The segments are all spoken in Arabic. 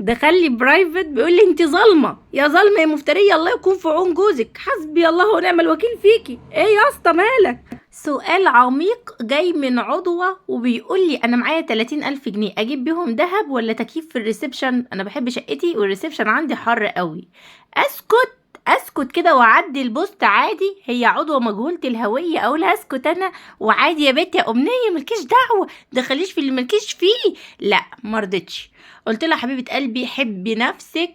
دخل لي برايفت بيقول لي انت ظالمه يا ظالمه يا مفتريه، الله يكون في عون جوزك، حسبي الله ونعم الوكيل فيكي. ايه يا اسطى مالك؟ سؤال عميق جاي من عضوة وبيقول لي انا معايا 30,000 جنيه اجيب بيهم دهب ولا تكييف في الريسبشن؟ انا بحب شقتي والريسبشن عندي حر قوي. اسكت اسكت كده واعدي البوست عادي؟ هي عضوة مجهولة الهوية اقول اسكت انا وعادي؟ يا بنت يا امنية ملكيش دعوة، دخليش في اللي ملكيش فيه. لا مرضتش، قلت لها حبيبة قلبي حبي نفسك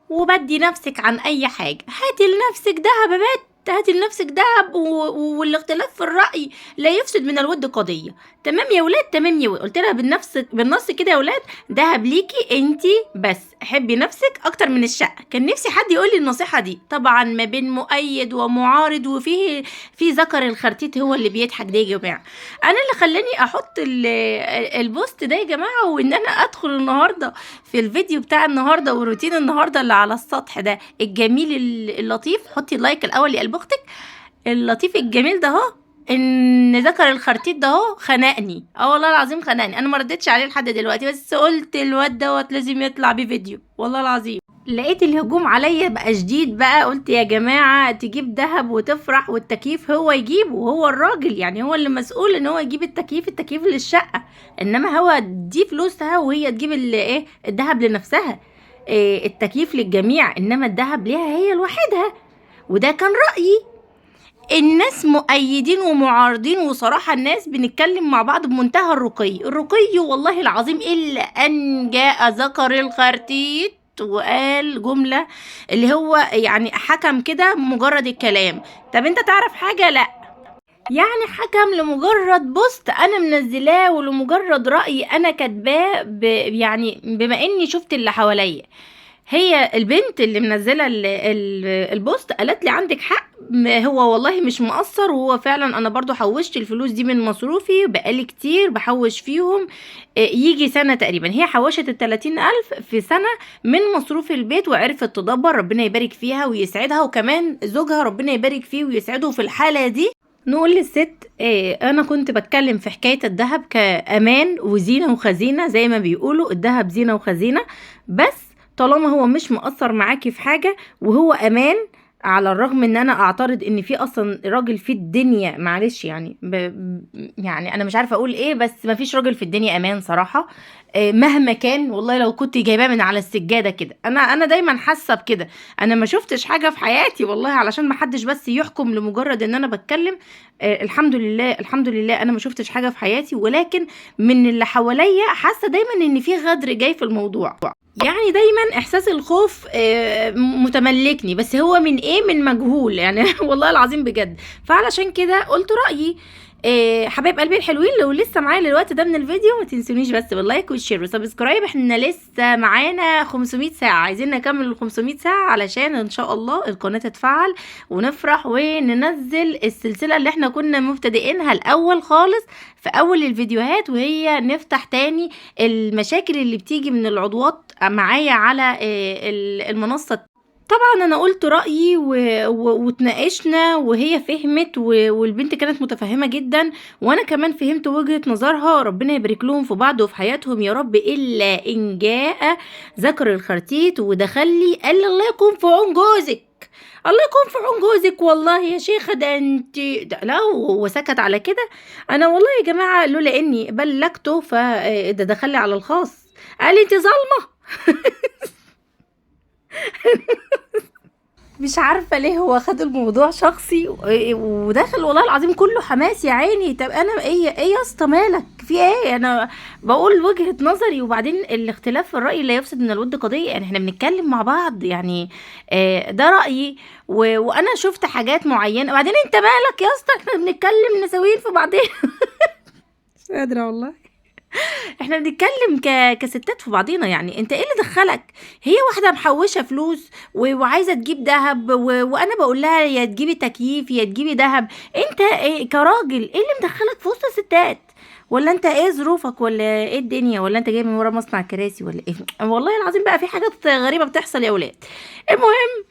وبدي نفسك عن اي حاجة، هاتي لنفسك دهب يا بنت، هاتي لنفسك دهب والاختلاف في الرأي لا يفسد من الود قضية. تمام يا ولاد، تمام يا ولاد. قلت لها بالنص كده يا ولاد، دهب ليكي انتي بس، حبي نفسك اكتر من الشقة. كان نفسي حد يقول لي النصيحة دي، طبعا ما بين مؤيد ومعارض وفيه في ذكر الخرتيت هو اللي بيضحك ده يا جماعة. انا اللي خلاني احط البوست ده يا جماعة، وان انا ادخل النهاردة في الفيديو بتاع النهارده وروتين النهارده اللي على السطح ده الجميل اللطيف. حطي لايك الاول لقلب اختك اللطيف الجميل ده اهو، ان ذكر الخرتيت ده اهو خنقني، والله العظيم خنقني. انا ما ردتش عليه لحد دلوقتي، بس قلت الواد دوت لازم يطلع بفيديو والله العظيم. لقيت الهجوم عليا بقى شديد بقى، قلت يا جماعة تجيب دهب وتفرح والتكييف هو يجيبه، هو الراجل يعني هو اللي مسؤول ان هو يجيب التكييف للشقة، انما هو دي فلوسها وهي تجيب ايه الدهب لنفسها. إيه التكييف للجميع انما الدهب ليها هي لوحدها. وده كان رأيي. الناس مؤيدين ومعارضين، وصراحة الناس بنتكلم مع بعض بمنتهى الرقي والله العظيم، إلا أن جاء ذكر الخرتيت وقال جملة اللي هو يعني حكم كده مجرد الكلام. طب انت تعرف حاجة؟ لا، يعني حكم لمجرد بوست انا منزلاه ولمجرد رأي انا كاتباه يعني بما اني شفت اللي حواليا. هي البنت اللي منزله البوست قالت لي عندك حق، هو والله مش مقصر، وهو فعلا انا برضو حوشت الفلوس دي من مصروفي، بقالي كتير بحوش فيهم، يجي سنة تقريبا هي حوشت 30,000 في سنة من مصروف البيت وعرفت تدبر، ربنا يبارك فيها ويسعدها، وكمان زوجها ربنا يبارك فيه ويسعده. في الحالة دي نقول للست انا كنت بتكلم في حكاية الذهب كأمان وزينة وخزينة، زي ما بيقولوا الذهب زينة وخزينة، بس طالما هو مش مقصر معاكي في حاجة وهو امان، على الرغم ان انا اعترض ان في اصلا راجل في الدنيا، معلش يعني يعني انا مش عارفه اقول ايه، بس ما فيش راجل في الدنيا امان صراحه. مهما كان والله لو كنت جايباه من على السجاده كده، انا دايما حاسه بكده. انا ما شفتش حاجه في حياتي والله، علشان ما حدش بس يحكم لمجرد ان انا بتكلم. الحمد لله الحمد لله انا ما شفتش حاجه في حياتي، ولكن من اللي حواليا حاسه دايما ان في غدر جاي في الموضوع. يعني دايما احساس الخوف متملكني، بس هو من ايه؟ من مجهول يعني والله العظيم بجد. فعلشان كده قلت رأيي. حبايب قلبي الحلوين، لو لسه معايا للوقت ده من الفيديو ما تنسونيش بس باللايك والشير وسبسكرايب. احنا لسه معانا 500 ساعة، عايزين نكمل ال 500 ساعة علشان ان شاء الله القناة تتفعل ونفرح وننزل السلسلة اللي احنا كنا مبتدئينها الاول خالص في اول الفيديوهات، وهي نفتح تاني المشاكل اللي بتيجي من العضوات معايا على المنصة. طبعا انا قلت رأيي واتناقشنا وهي فهمت والبنت كانت متفهمة جدا، وانا كمان فهمت وجهة نظرها، ربنا يبارك لهم في بعض وفي حياتهم يا رب. الا ان جاء ذكر الخرتيت ودخل لي قال لي الله يكون في عون جوزك، الله يكون في عون جوزك والله يا شيخة، ده انت لا، وسكت على كده. انا والله يا جماعة لولا اني بلغته فده دخل لي على الخاص، قال لي انت ظالمة. مش عارفة ليه هو خد الموضوع شخصي وداخل والله العظيم كله حماس يا عيني. طب انا ايه يا اسطى مالك في ايه؟ انا بقول وجهة نظري، وبعدين الاختلاف في الرأي لا يفسد من الود قضية، يعني احنا بنتكلم مع بعض يعني. ده رأيي وانا شفت حاجات معينة، وبعدين انت مالك يا اسطى؟ احنا بنتكلم نسوين في بعضين. مش قادرة والله. احنا بنتكلم كستات في بعضينا، يعني انت ايه اللي دخلك؟ هي واحده محوشه فلوس وعايزه تجيب دهب وانا بقول لها يا تجيبي تكييف يا تجيبي دهب. انت إيه كراجل ايه اللي مدخلك في وسط الستات؟ ولا انت ايه ظروفك؟ ولا ايه الدنيا؟ ولا انت جاي من ورا مصنع كراسي ولا ايه؟ والله العظيم بقى في حاجات غريبه بتحصل يا ولاد. المهم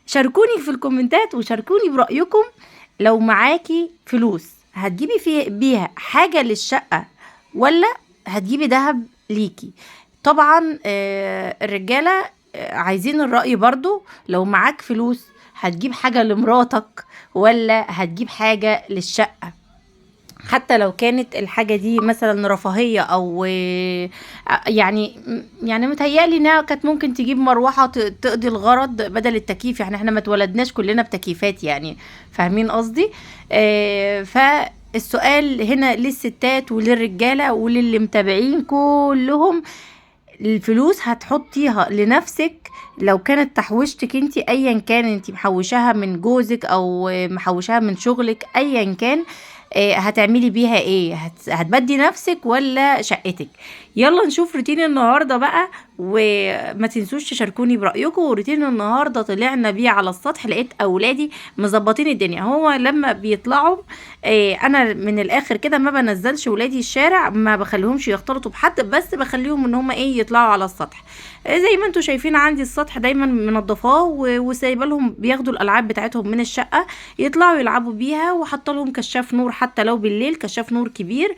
شاركوني في الكومنتات وشاركوني برأيكم، لو معاكي فلوس هتجيبي بيها حاجه للشقه ولا هتجيبي دهب ليكي؟ طبعا الرجالة عايزين الرأي برضو، لو معاك فلوس هتجيب حاجة لمراتك ولا هتجيب حاجة للشقة؟ حتى لو كانت الحاجة دي مثلا رفاهية او يعني متهيألي انها كانت ممكن تجيب مروحة تقضي الغرض بدل التكييف. يعني احنا ما اتولدناش كلنا بتكييفات، يعني فاهمين قصدي؟ فالسؤال هنا للستات وللرجالة وللي متابعين كلهم، الفلوس هتحطيها لنفسك لو كانت تحويشتك انت، ايا كان انت محوشاها من جوزك او محوشاها من شغلك، ايا كان هتعملي بيها ايه؟ هتبدي نفسك ولا شقتك؟ يلا نشوف روتين النهارده بقى، وما تنسوش تشاركوني برأيكم. روتين النهارده طلعنا بيه على السطح، لقيت اولادي مظبطين الدنيا. هو لما بيطلعوا انا من الاخر كده ما بنزلش ولادي الشارع، ما بخليهمش يختلطوا بحد، بس بخليهم ان هم ايه يطلعوا على السطح. زي ما انتوا شايفين عندي السطح دايما منضفاه وسايبه لهم بياخدوا الالعاب بتاعتهم من الشقه يطلعوا يلعبوا بيها، وحاطه لهم كشاف نور حتى لو بالليل، كشاف نور كبير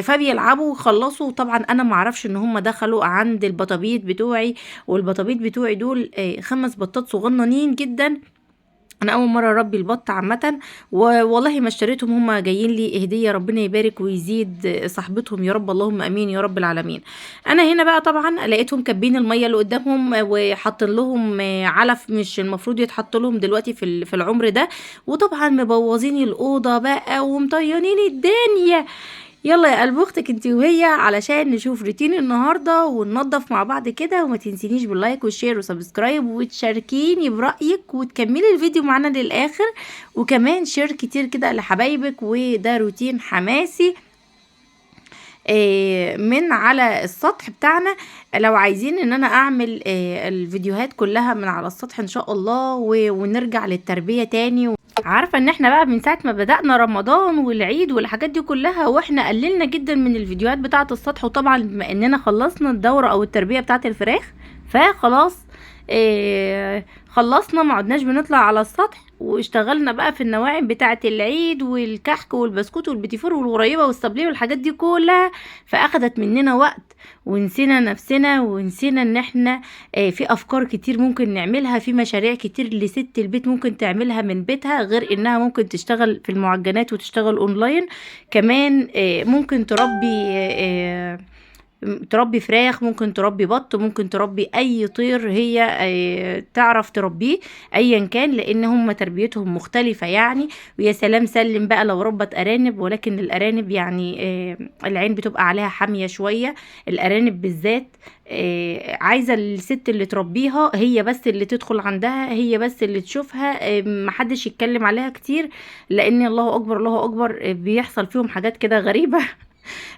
فبيلعبوا وخلصوا. طبعا انا ما اعرفش ان هم دخلوا عند البطابيط بتوعي، والبطابيط بتوعي دول 5 بطات صغننين جدا. انا اول مره اربي البط عامه، والله ما اشتريتهم، هم جايين لي هديه، ربنا يبارك ويزيد صاحبتهم يا رب، اللهم امين يا رب العالمين. انا هنا بقى طبعا لقيتهم كابين الميه اللي قدامهم وحاطين لهم علف مش المفروض يتحط لهم دلوقتي في العمر ده، وطبعا مبوظين الاوضه بقى ومطينين الدنيا. يلا يا قلب اختك انت وهي علشان نشوف روتين النهارده وننظف مع بعض كده. وما تنسينيش باللايك والشير وسبسكرايب، وتشاركيني برايك وتكملي الفيديو معانا للاخر، وكمان شير كتير كده لحبايبك. وده روتين حماسي من على السطح بتاعنا. لو عايزين ان انا اعمل الفيديوهات كلها من على السطح ان شاء الله، ونرجع للتربية تاني. عارفة ان احنا بقى من ساعة ما بدأنا رمضان والعيد والحاجات دي كلها واحنا قللنا جدا من الفيديوهات بتاعة السطح. وطبعا بما اننا خلصنا الدورة او التربية بتاعة الفراخ، فخلاص خلصنا، ما عدناش بنطلع على السطح، واشتغلنا بقى في النواعم بتاعة العيد والكحك والبسكوت والبيتيفور والغريبة والصبليه والحاجات دي كلها، فاخدت مننا وقت ونسينا نفسنا، ونسينا ان احنا في افكار كتير ممكن نعملها، في مشاريع كتير لست البيت ممكن تعملها من بيتها، غير انها ممكن تشتغل في المعجنات وتشتغل اونلاين كمان. ممكن تربي فراخ، ممكن تربي بط، ممكن تربي اي طير هي تعرف تربيه ايا كان، لان هم تربيتهم مختلفة يعني. ويا سلام سلم بقى لو ربت ارانب، ولكن الارانب يعني العين بتبقى عليها حامية شوية، الارانب بالذات عايزة الست اللي تربيها هي بس اللي تدخل عندها، هي بس اللي تشوفها، محدش يتكلم عليها كتير، لان الله اكبر الله اكبر بيحصل فيهم حاجات كده غريبة.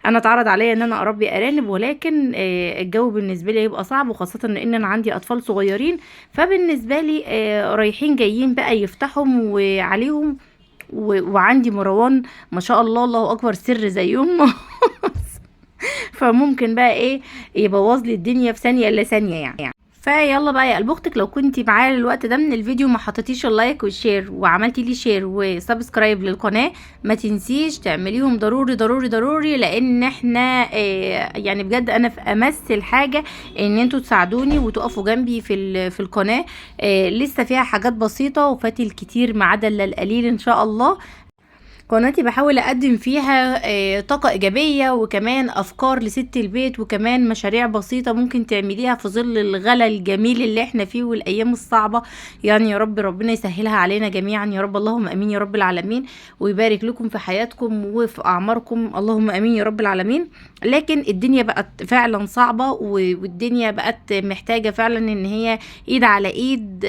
انا اتعرض عليا ان انا اربي ارانب، ولكن الجو بالنسبه لي هيبقى صعب، وخاصه ان انا عندي اطفال صغيرين، فبالنسبه لي رايحين جايين بقى يفتحهم وعليهم، وعندي مروان ما شاء الله الله اكبر سر زيهم. فممكن بقى ايه يبوظ لي الدنيا في ثانيه الا ثانيه يعني. فيلا بقى يا قلب اختك، لو كنتي معايا الوقت ده من الفيديو ما حطيتيش اللايك والشير وعملتي لي شير وسبسكرايب للقناه، ما تنسيش تعمليهم ضروري ضروري ضروري، لان احنا يعني بجد انا في امس الحاجه ان انتوا تساعدوني وتقفوا جنبي في القناه. لسه فيها حاجات بسيطه وفاتي الكتير ما عدا الا القليل ان شاء الله. قناتي بحاول اقدم فيها طاقة ايجابية، وكمان افكار لست البيت، وكمان مشاريع بسيطة ممكن تعمليها في ظل الغلا الجميل اللي احنا فيه والايام الصعبة. يعني يا رب ربنا يسهلها علينا جميعا يا رب، اللهم امين يا رب العالمين، ويبارك لكم في حياتكم وفي اعماركم، اللهم امين يا رب العالمين. لكن الدنيا بقت فعلا صعبة، والدنيا بقت محتاجة فعلا ان هي ايد على ايد،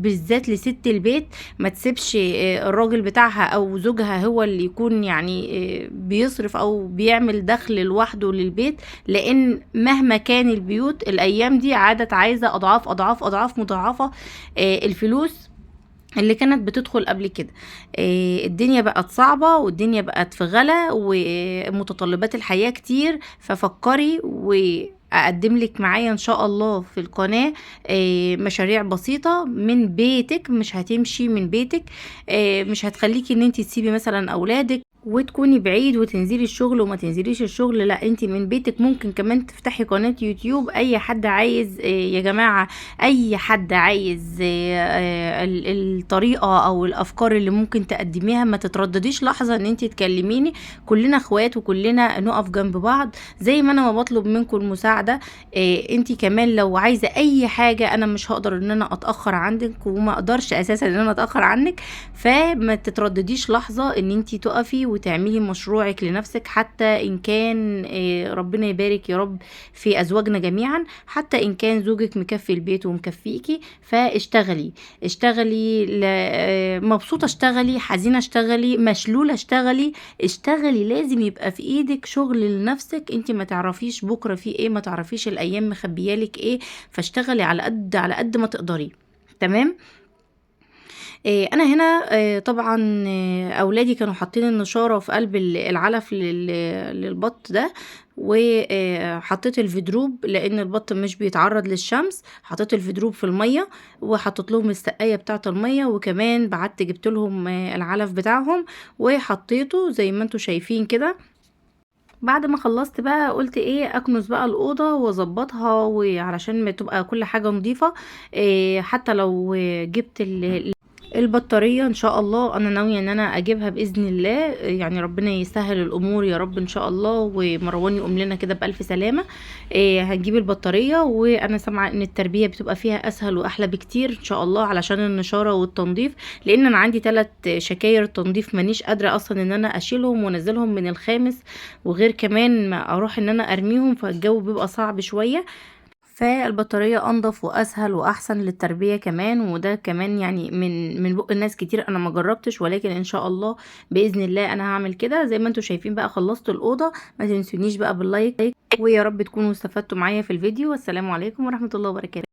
بالذات لست البيت، ما تسيبش الراجل بتاعها او زوجها هو اللي يكون يعني بيصرف او بيعمل دخل لوحده للبيت، لان مهما كان البيوت الايام دي عادت عايزة اضعاف اضعاف اضعاف مضاعفة الفلوس اللي كانت بتدخل قبل كده. الدنيا بقت صعبة، والدنيا بقت في غلا، ومتطلبات الحياة كتير، ففكري اقدم لك معايا ان شاء الله في القناة مشاريع بسيطة من بيتك، مش هتمشي من بيتك، مش هتخليكي ان انت تسيبي مثلا اولادك وتكوني بعيد وتنزلي الشغل وما تنزليش الشغل، لا انت من بيتك ممكن كمان تفتحي قناة يوتيوب. اي حد عايز يا جماعة، اي حد عايز الطريقة او الافكار اللي ممكن تقدميها، ما تتردديش لحظة ان انت تكلميني. كلنا اخوات وكلنا نقف جنب بعض. زي ما انا ما بطلب منكم المساعدة، انت كمان لو عايزة اي حاجة انا مش هقدر ان انا اتأخر عندك، وما اقدرش اساسا ان انا اتأخر عنك. فما تتردديش لحظة ان انت تقفي وتعملي مشروعك لنفسك، حتى ان كان ربنا يبارك يا رب في ازواجنا جميعا، حتى ان كان زوجك مكفي البيت ومكفيكي. فاشتغلي، اشتغلي مبسوطة اشتغلي، حزينة اشتغلي، مشلولة اشتغلي. اشتغلي، لازم يبقى في ايدك شغل لنفسك. انت ما تعرفيش بكرة في ايه، ما تعرفيش الايام مخبيالك ايه. فاشتغلي على قد ما تقدري. تمام. انا هنا طبعا اولادي كانوا حاطين النشاره في قلب العلف للبط ده. وحطيت الفيدروب لان البط مش بيتعرض للشمس. حطيت الفيدروب في الميه، وحطيت لهم السقايه بتاعه الميه، وكمان بعت جبت لهم العلف بتاعهم وحطيته زي ما انتوا شايفين كده. بعد ما خلصت بقى قلت ايه، اكنس بقى الاوضه واظبطها، وعلشان ما تبقى كل حاجه نظيفه. حتى لو جبت البطارية ان شاء الله انا ناوية ان انا اجيبها باذن الله. يعني ربنا يسهل الامور يا رب ان شاء الله، ومروان يقوم لنا كده بالف سلامة. هنجيب البطارية، وانا سامعة ان التربية بتبقى فيها اسهل واحلى بكتير ان شاء الله، علشان النشارة والتنظيف. لان انا عندي 3 شكاير تنظيف مانيش قادرة اصلا ان انا اشيلهم وانزلهم من الخامس، وغير كمان ما اروح ان انا ارميهم، فالجو بيبقى صعب شوية. فالبطارية انضف واسهل واحسن للتربية كمان. وده كمان يعني من بق الناس كتير، انا ما جربتش، ولكن ان شاء الله باذن الله انا هعمل كده. زي ما انتوا شايفين بقى خلصت الاوضة. ما تنسونيش بقى باللايك، ويا رب تكونوا استفدتوا معايا في الفيديو. والسلام عليكم ورحمة الله وبركاته.